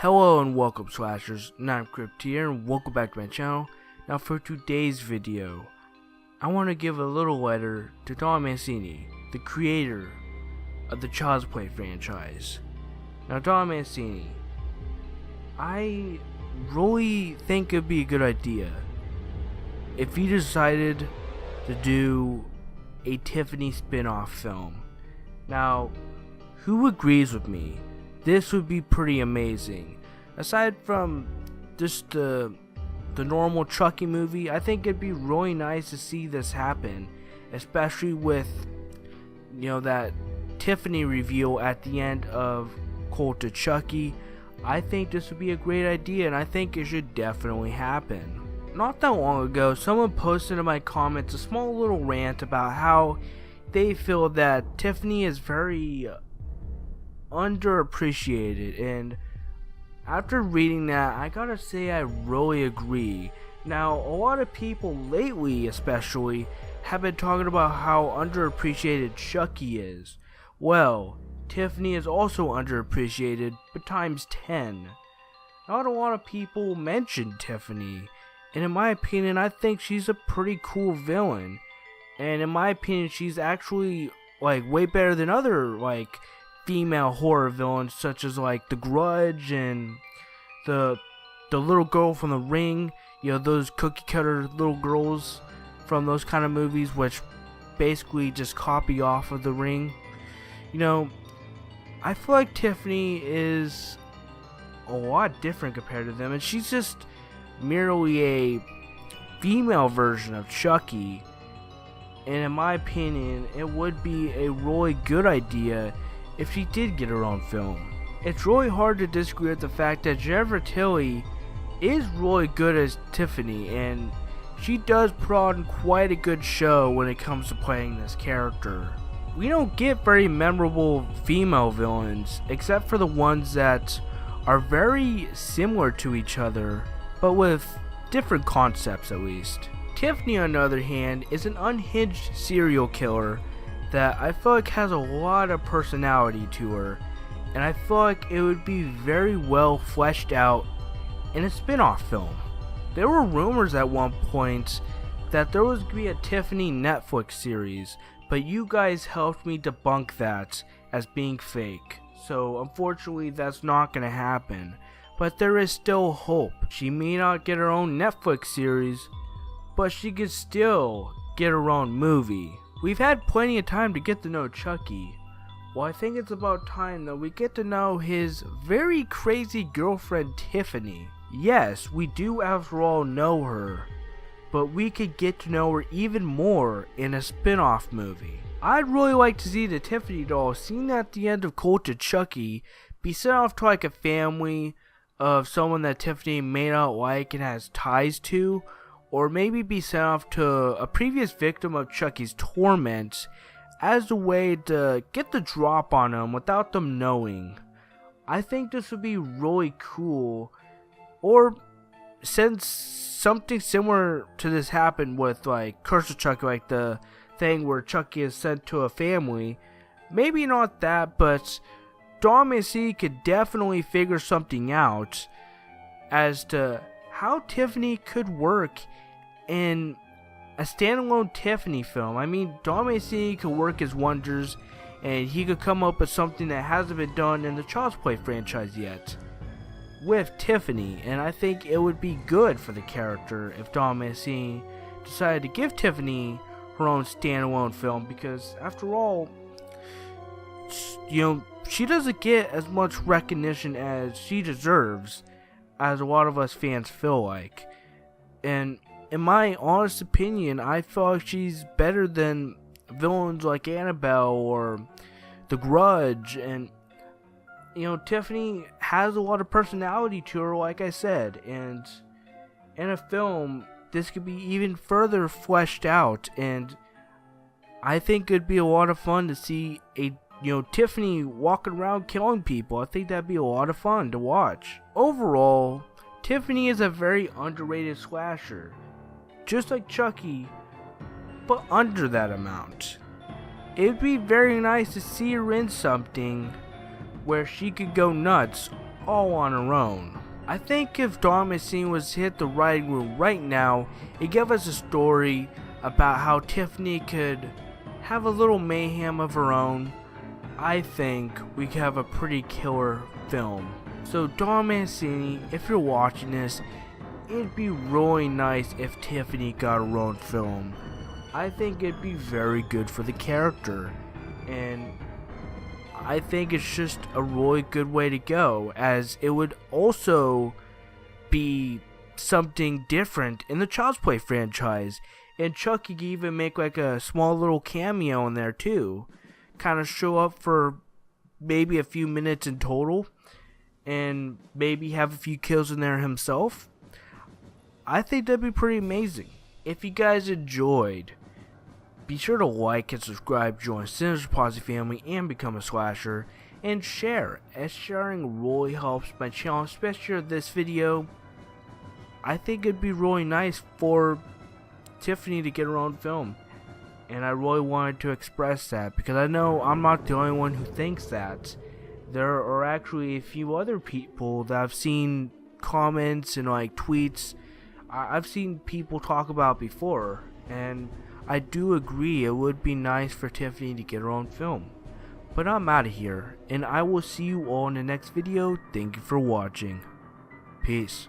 Hello and welcome slashers, I'm Crypt here and welcome back to my channel. Now for today's video, I want to give a little letter to Don Mancini, the creator of the Child's Play franchise. Now Don Mancini, I really think it'd be a good idea if you decided to do a Tiffany spin-off film. Now, who agrees with me? This would be pretty amazing. Aside from just the normal Chucky movie, I think it'd be really nice to see this happen, especially with, that Tiffany reveal at the end of Cult of Chucky. I think this would be a great idea, and I think it should definitely happen. Not that long ago, someone posted in my comments a small little rant about how they feel that Tiffany is very underappreciated, and after reading that, I gotta say I really agree. Now, a lot of people lately especially have been talking about how underappreciated Chucky is. Well, Tiffany is also underappreciated, but times 10. Not a lot of people mention Tiffany, and in my opinion, I think she's a pretty cool villain. And in my opinion, she's actually way better than other female horror villains, such as The Grudge and the little girl from The Ring. Those cookie cutter little girls from those kind of movies, which basically just copy off of The Ring. I feel like Tiffany is a lot different compared to them, and she's just merely a female version of Chucky. And in my opinion, it would be a really good idea if she did get her own film. It's really hard to disagree with the fact that Jennifer Tilly is really good as Tiffany, and she does put on quite a good show when it comes to playing this character. We don't get very memorable female villains, except for the ones that are very similar to each other, but with different concepts at least. Tiffany, on the other hand, is an unhinged serial killer that I feel like has a lot of personality to her, and I feel like it would be very well fleshed out in a spin-off film. There were rumors at one point that there was going to be a Tiffany Netflix series, but you guys helped me debunk that as being fake, so unfortunately that's not going to happen. But there is still hope. She may not get her own Netflix series, but she could still get her own movie. We've had plenty of time to get to know Chucky. Well, I think it's about time that we get to know his very crazy girlfriend Tiffany. Yes, we do after all know her, but we could get to know her even more in a spin-off movie. I'd really like to see the Tiffany doll seen at the end of Cult of Chucky be sent off to a family of someone that Tiffany may not like and has ties to, or maybe be sent off to a previous victim of Chucky's torment as a way to get the drop on them without them knowing. I think this would be really cool. Or since something similar to this happened with Curse of Chucky, the thing where Chucky is sent to a family, maybe not that, but Don Mancini could definitely figure something out as to how Tiffany could work in a standalone Tiffany film. I mean, Don Mancini could work his wonders, and he could come up with something that hasn't been done in the Child's Play franchise yet with Tiffany, and I think it would be good for the character if Don Mancini decided to give Tiffany her own standalone film, because after all, she doesn't get as much recognition as she deserves, as a lot of us fans feel like. And in my honest opinion, I feel like she's better than villains like Annabelle or The Grudge, and Tiffany has a lot of personality to her, like I said, and in a film this could be even further fleshed out, and I think it'd be a lot of fun to see Tiffany walking around killing people. I think that'd be a lot of fun to watch. Overall, Tiffany is a very underrated slasher, just like Chucky, but under that amount. It'd be very nice to see her in something where she could go nuts all on her own. I think if Dawn Mancini was to hit the writing room right now, it'd give us a story about how Tiffany could have a little mayhem of her own. I think we could have a pretty killer film. So Dawn Mancini, if you're watching this, it'd be really nice if Tiffany got her own film. I think it'd be very good for the character, and I think it's just a really good way to go, as it would also be something different in the Child's Play franchise. And Chucky could even make like a small little cameo in there too. Kind of show up for maybe a few minutes in total, and maybe have a few kills in there himself. I think that'd be pretty amazing. If you guys enjoyed, be sure to like and subscribe, join Sinister Posse family, and become a slasher. And share, as sharing really helps my channel, especially this video. I think it'd be really nice for Tiffany to get her own film. And I really wanted to express that, because I know I'm not the only one who thinks that. There are actually a few other people that I've seen comments and like tweets I've seen people talk about before, and I do agree it would be nice for Tiffany to get her own film. But I'm out of here, and I will see you all in the next video. Thank you for watching. Peace.